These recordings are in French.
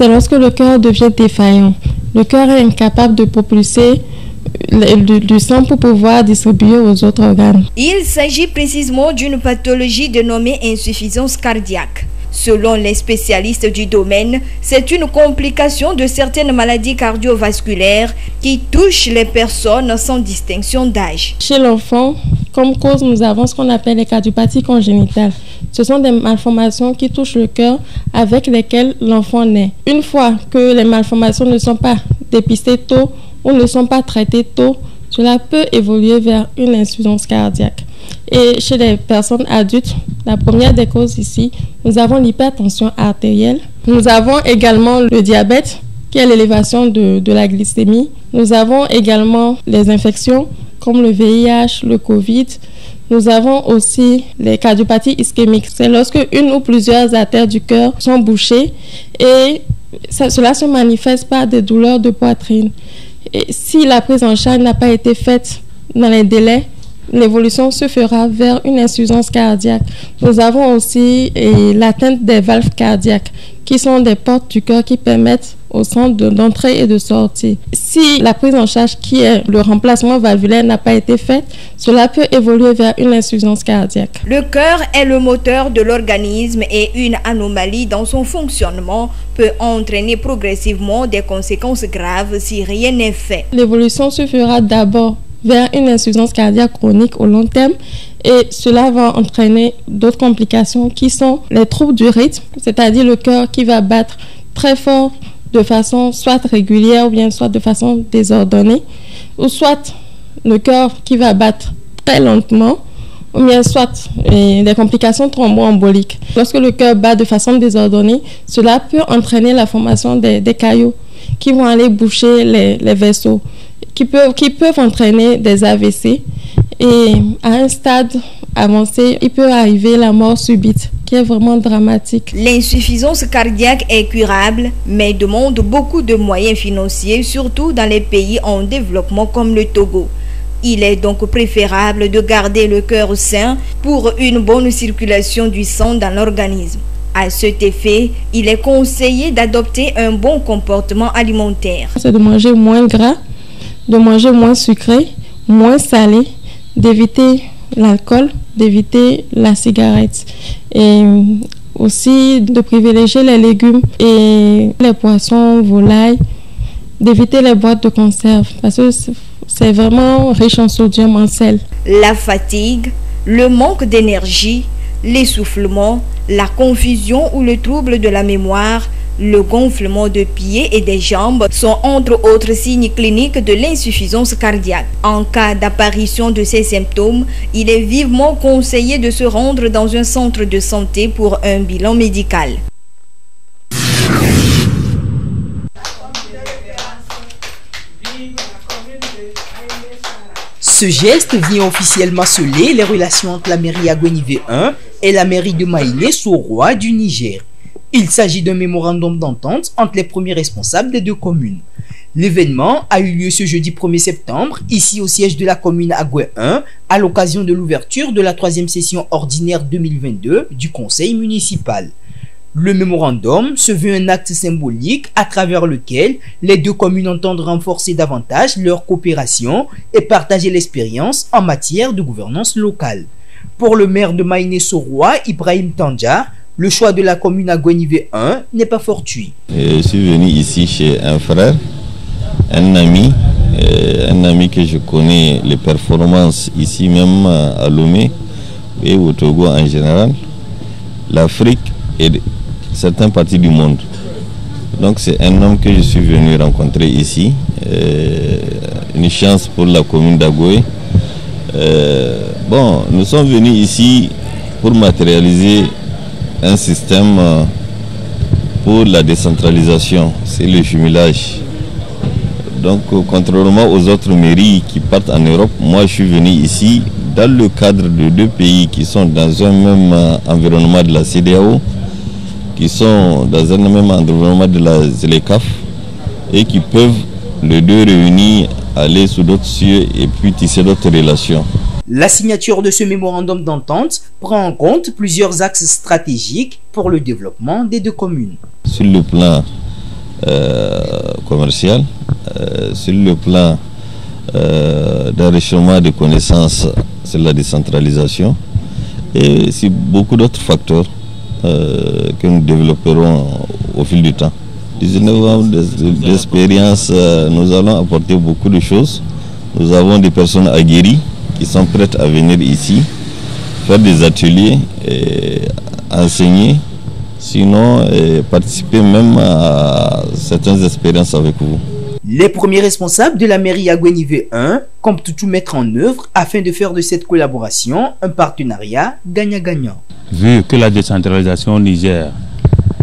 c'est lorsque le cœur devient défaillant. Le cœur est incapable de propulser du sang pour pouvoir distribuer aux autres organes. Il s'agit précisément d'une pathologie dénommée insuffisance cardiaque. Selon les spécialistes du domaine, c'est une complication de certaines maladies cardiovasculaires qui touchent les personnes sans distinction d'âge. Chez l'enfant, comme cause, nous avons ce qu'on appelle les cardiopathies congénitales. Ce sont des malformations qui touchent le cœur avec lesquelles l'enfant naît. Une fois que les malformations ne sont pas dépistées tôt ou ne sont pas traitées tôt, cela peut évoluer vers une insuffisance cardiaque. Et chez les personnes adultes, la première des causes ici, nous avons l'hypertension artérielle. Nous avons également le diabète, qui est l'élévation de la glycémie. Nous avons également les infections comme le VIH, le Covid. Nous avons aussi les cardiopathies ischémiques. C'est lorsque une ou plusieurs artères du cœur sont bouchées et cela se manifeste par des douleurs de poitrine. Et si la prise en charge n'a pas été faite dans les délais, l'évolution se fera vers une insuffisance cardiaque. Nous avons aussi l'atteinte des valves cardiaques, qui sont des portes du cœur qui permettent au sang d'entrer et de sortir. Si la prise en charge qui est le remplacement valvulaire n'a pas été faite, cela peut évoluer vers une insuffisance cardiaque. Le cœur est le moteur de l'organisme et une anomalie dans son fonctionnement peut entraîner progressivement des conséquences graves si rien n'est fait. L'évolution se fera d'abord vers une insuffisance cardiaque chronique au long terme et cela va entraîner d'autres complications qui sont les troubles du rythme, c'est-à-dire le cœur qui va battre très fort de façon soit régulière ou bien soit de façon désordonnée, ou soit le cœur qui va battre très lentement, ou bien soit des complications thromboemboliques. Lorsque le cœur bat de façon désordonnée, cela peut entraîner la formation des caillots qui vont aller boucher les vaisseaux, qui peuvent entraîner des AVC. Et à un stade avancé, il peut arriver la mort subite, qui est vraiment dramatique. L'insuffisance cardiaque est curable, mais demande beaucoup de moyens financiers, surtout dans les pays en développement comme le Togo. Il est donc préférable de garder le cœur sain pour une bonne circulation du sang dans l'organisme. À cet effet, il est conseillé d'adopter un bon comportement alimentaire. C'est de manger moins gras, de manger moins sucré, moins salé, d'éviter l'alcool, d'éviter la cigarette et aussi de privilégier les légumes et les poissons, volailles, d'éviter les boîtes de conserve parce que c'est vraiment riche en sodium, en sel. La fatigue, le manque d'énergie, l'essoufflement, la confusion ou le trouble de la mémoire, le gonflement de pieds et des jambes sont entre autres signes cliniques de l'insuffisance cardiaque. En cas d'apparition de ces symptômes, il est vivement conseillé de se rendre dans un centre de santé pour un bilan médical. Ce geste vient officiellement sceller les relations entre la mairie Agwenive 1 et la mairie de Maïné-Soroa du Niger. Il s'agit d'un mémorandum d'entente entre les premiers responsables des deux communes. L'événement a eu lieu ce jeudi 1er septembre, ici au siège de la commune Agwe 1, à l'occasion de l'ouverture de la 3e session ordinaire 2022 du conseil municipal. Le mémorandum se veut un acte symbolique à travers lequel les deux communes entendent renforcer davantage leur coopération et partager l'expérience en matière de gouvernance locale. Pour le maire de Maïné-Soroa, Ibrahim Tandja, le choix de la commune Agwenive 1 n'est pas fortuit. Je suis venu ici chez un frère, un ami que je connais les performances ici même à Lomé et au Togo en général, l'Afrique et certaines parties du monde. Donc c'est un homme que je suis venu rencontrer ici, une chance pour la commune d'Agwe. Bon, nous sommes venus ici pour matérialiser un système pour la décentralisation, c'est le jumelage. Donc contrairement aux autres mairies qui partent en Europe, moi je suis venu ici dans le cadre de deux pays qui sont dans un même environnement de la CEDEAO, qui sont dans un même environnement de la ZLECAf et qui peuvent les deux réunis aller sous d'autres cieux et puis tisser d'autres relations. La signature de ce mémorandum d'entente prend en compte plusieurs axes stratégiques pour le développement des deux communes. Sur le plan commercial, sur le plan d'enrichissement des connaissances, c'est la décentralisation, et c'est beaucoup d'autres facteurs que nous développerons au fil du temps. 19 ans d'expérience, nous allons apporter beaucoup de choses. Nous avons des personnes aguerries qui sont prêtes à venir ici, faire des ateliers, et enseigner, sinon participer même à certaines expériences avec vous. Les premiers responsables de la mairie Agwenive 1 comptent tout mettre en œuvre afin de faire de cette collaboration un partenariat gagnant-gagnant. Vu que la décentralisation au Niger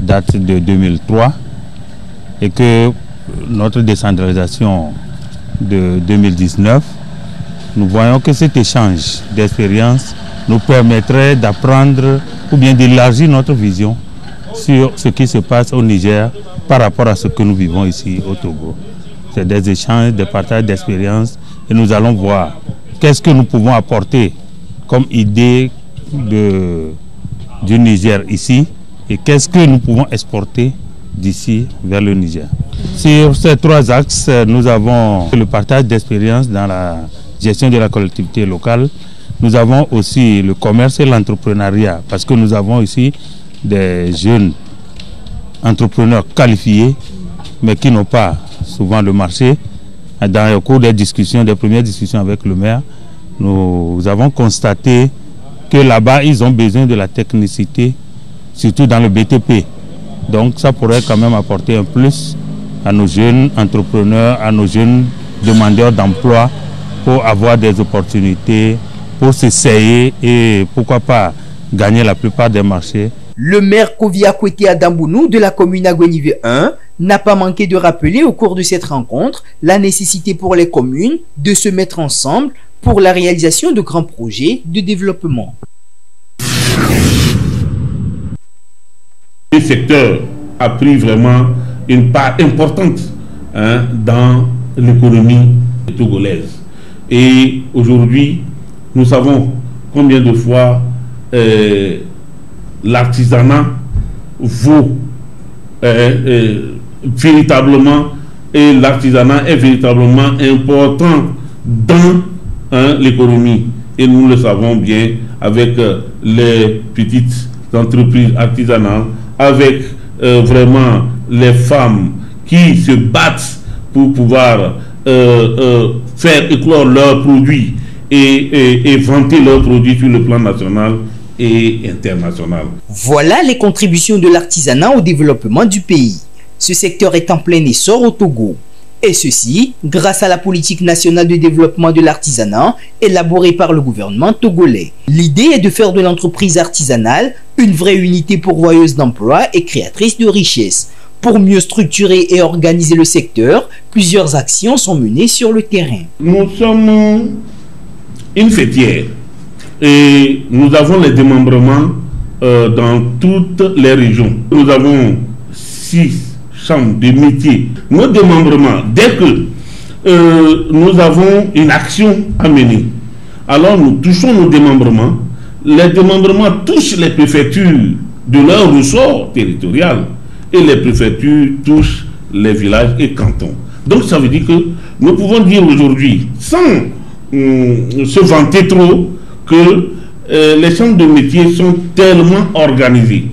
date de 2003 et que notre décentralisation de 2019, nous voyons que cet échange d'expériences nous permettrait d'apprendre ou bien d'élargir notre vision sur ce qui se passe au Niger par rapport à ce que nous vivons ici au Togo. C'est des échanges, des partages d'expériences et nous allons voir qu'est-ce que nous pouvons apporter comme idée du Niger ici et qu'est-ce que nous pouvons exporter d'ici vers le Niger. Sur ces trois axes, nous avons le partage d'expériences dans la gestion de la collectivité locale. Nous avons aussi le commerce et l'entrepreneuriat parce que nous avons ici des jeunes entrepreneurs qualifiés mais qui n'ont pas souvent le marché. Dans le cours des discussions, des premières discussions avec le maire, nous avons constaté que là-bas, ils ont besoin de la technicité, surtout dans le BTP. Donc ça pourrait quand même apporter un plus à nos jeunes entrepreneurs, à nos jeunes demandeurs d'emploi pour avoir des opportunités, pour s'essayer et pourquoi pas gagner la plupart des marchés. Le maire Kovia Kwete Adambounou de la commune Agwenive 1 n'a pas manqué de rappeler au cours de cette rencontre la nécessité pour les communes de se mettre ensemble pour la réalisation de grands projets de développement. Le secteur a pris vraiment une part importante dans l'économie togolaise. Et aujourd'hui, nous savons combien de fois l'artisanat vaut véritablement, et l'artisanat est véritablement important dans l'économie. Et nous le savons bien avec les petites entreprises artisanales, avec vraiment les femmes qui se battent pour pouvoir faire éclore leurs produits et vanter leurs produits sur le plan national et international. Voilà les contributions de l'artisanat au développement du pays. Ce secteur est en plein essor au Togo. Et ceci grâce à la politique nationale de développement de l'artisanat élaborée par le gouvernement togolais. L'idée est de faire de l'entreprise artisanale une vraie unité pourvoyeuse d'emplois et créatrice de richesses. Pour mieux structurer et organiser le secteur, plusieurs actions sont menées sur le terrain. Nous sommes une fêtière et nous avons les démembrements dans toutes les régions. Nous avons 6 chambres de métiers. Nos démembrements, dès que nous avons une action à mener, alors nous touchons nos démembrements. Les démembrements touchent les préfectures de leur ressort territorial et les préfectures touchent les villages et cantons. Donc ça veut dire que nous pouvons dire aujourd'hui, sans se vanter trop, que les chambres de métiers sont tellement organisées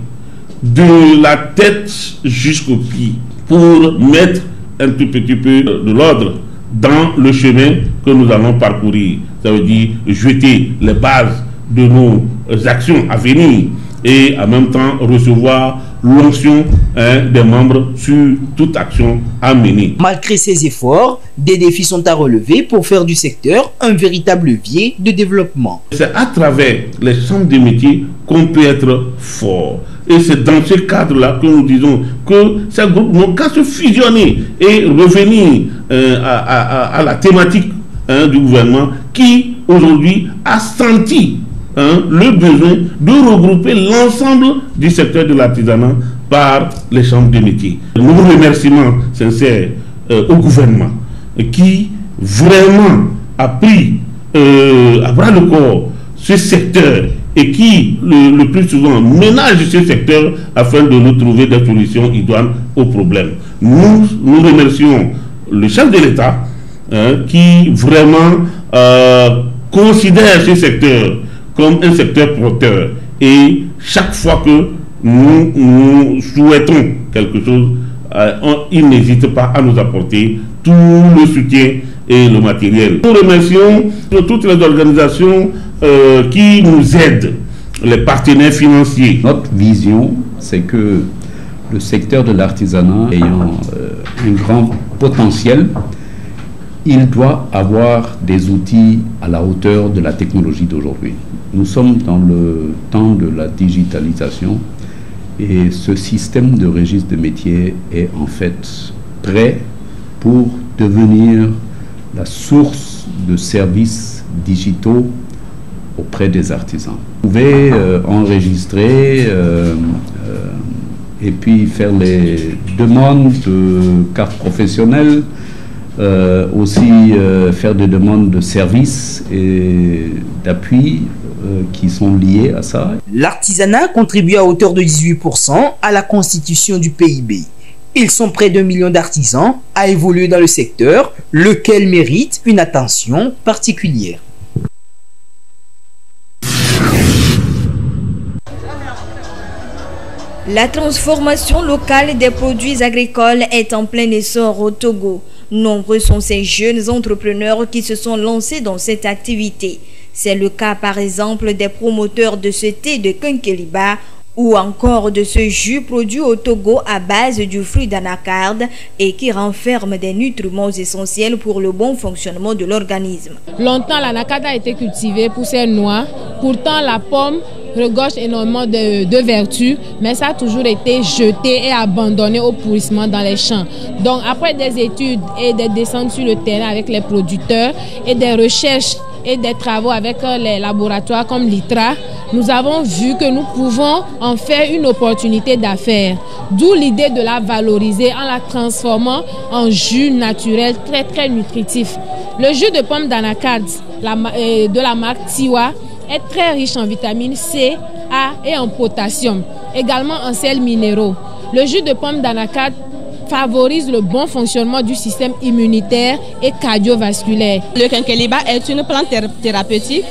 de la tête jusqu'aux pieds pour mettre un tout petit peu de l'ordre dans le chemin que nous allons parcourir. Ça veut dire jeter les bases de nos actions à venir et en même temps recevoir l'onction des membres sur toute action à mener. Malgré ces efforts, des défis sont à relever pour faire du secteur un véritable levier de développement. C'est à travers les chambres de métiers qu'on peut être fort. Et c'est dans ce cadre-là que nous disons que ces groupes n'ont qu'à se fusionner et revenir à la thématique du gouvernement qui aujourd'hui a senti le besoin de regrouper l'ensemble du secteur de l'artisanat par les chambres de métiers. Nos remerciements sincères au gouvernement qui vraiment a pris à bras le corps ce secteur et qui le plus souvent ménage ce secteur afin de nous trouver des solutions idoines aux problèmes. nous remercions le chef de l'État qui vraiment considère ce secteur comme un secteur porteur. Et chaque fois que nous souhaitons quelque chose, il n'hésite pas à nous apporter tout le soutien et le matériel. Nous remercions toutes les organisations qui nous aident, les partenaires financiers. Notre vision, c'est que le secteur de l'artisanat ayant un grand potentiel, il doit avoir des outils à la hauteur de la technologie d'aujourd'hui. Nous sommes dans le temps de la digitalisation et ce système de registre de métiers est en fait prêt pour devenir la source de services digitaux auprès des artisans. Vous pouvez enregistrer et puis faire les demandes de cartes professionnelles, aussi faire des demandes de services et d'appui qui sont liés à ça. L'artisanat contribue à hauteur de 18% à la constitution du PIB. Ils sont près d'1 million d'artisans à évoluer dans le secteur, lequel mérite une attention particulière. La transformation locale des produits agricoles est en plein essor au Togo. Nombreux sont ces jeunes entrepreneurs qui se sont lancés dans cette activité. C'est le cas par exemple des promoteurs de ce thé de Kenkeliba ou encore de ce jus produit au Togo à base du fruit d'anacarde et qui renferme des nutriments essentiels pour le bon fonctionnement de l'organisme. Longtemps, l'anacarde a été cultivée pour ses noix. Pourtant, la pomme regorge énormément de vertus, mais ça a toujours été jeté et abandonné au pourrissement dans les champs. Donc, après des études et des descentes sur le terrain avec les producteurs et des recherches et des travaux avec les laboratoires comme l'ITRA, nous avons vu que nous pouvons en faire une opportunité d'affaires. D'où l'idée de la valoriser en la transformant en jus naturel très nutritif. Le jus de pomme d'anacarde de la marque Tiwa est très riche en vitamine C, A et en potassium, également en sels minéraux. Le jus de pomme d'anacarde favorise le bon fonctionnement du système immunitaire et cardiovasculaire. Le Kenkeliba est une plante thérapeutique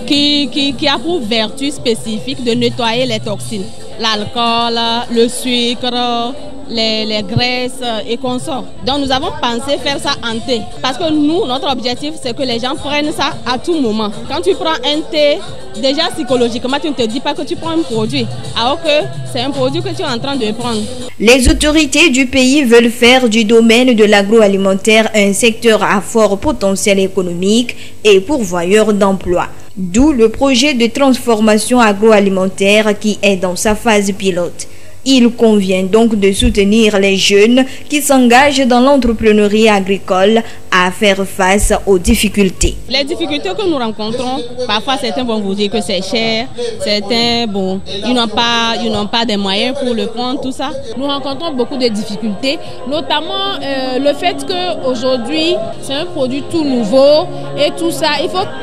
qui a pour vertu spécifique de nettoyer les toxines, l'alcool, le sucre, les graisses et consorts. Donc nous avons pensé faire ça en thé parce que nous, notre objectif, c'est que les gens prennent ça à tout moment. Quand tu prends un thé, déjà psychologiquement, tu ne te dis pas que tu prends un produit, alors que c'est un produit que tu es en train de prendre. Les autorités du pays veulent faire du domaine de l'agroalimentaire un secteur à fort potentiel économique et pourvoyeur d'emplois. D'où le projet de transformation agroalimentaire qui est dans sa phase pilote. Il convient donc de soutenir les jeunes qui s'engagent dans l'entrepreneuriat agricole à faire face aux difficultés. Les difficultés que nous rencontrons, parfois certains vont vous dire que c'est cher, certains, ils n'ont pas des moyens pour le prendre, tout ça. Nous rencontrons beaucoup de difficultés, notamment le fait qu'aujourd'hui, c'est un produit tout nouveau et tout ça,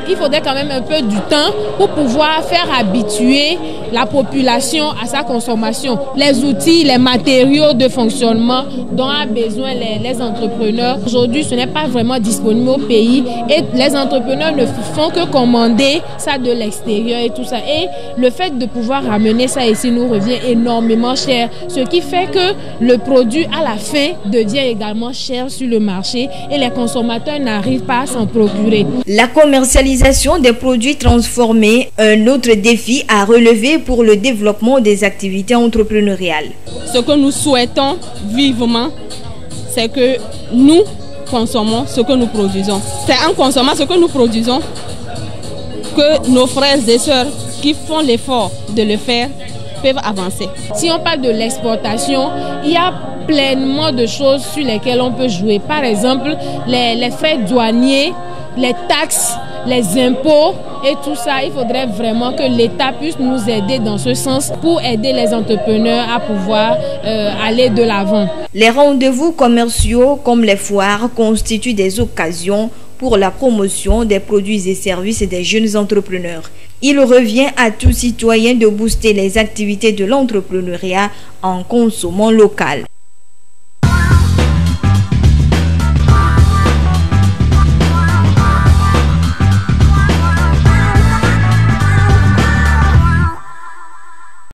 il faudrait quand même un peu du temps pour pouvoir faire habituer la population à sa consommation. Les outils, les matériaux de fonctionnement dont ont besoin les entrepreneurs. Aujourd'hui, ce n'est pas vraiment disponible au pays et les entrepreneurs ne font que commander ça de l'extérieur et tout ça. Et le fait de pouvoir ramener ça ici nous revient énormément cher, ce qui fait que le produit à la fin devient également cher sur le marché et les consommateurs n'arrivent pas à s'en procurer. La commercialisation des produits transformés, un autre défi à relever pour le développement des activités entrepreneuriales. Ce que nous souhaitons vivement, c'est que nous consommons ce que nous produisons. C'est en consommant ce que nous produisons que nos frères et sœurs qui font l'effort de le faire peuvent avancer. Si on parle de l'exportation, il y a pleinement de choses sur lesquelles on peut jouer. Par exemple, les frais douaniers, les taxes, les impôts et tout ça, il faudrait vraiment que l'État puisse nous aider dans ce sens pour aider les entrepreneurs à pouvoir aller de l'avant. Les rendez-vous commerciaux comme les foires constituent des occasions pour la promotion des produits et services des jeunes entrepreneurs. Il revient à tout citoyen de booster les activités de l'entrepreneuriat en consommant local.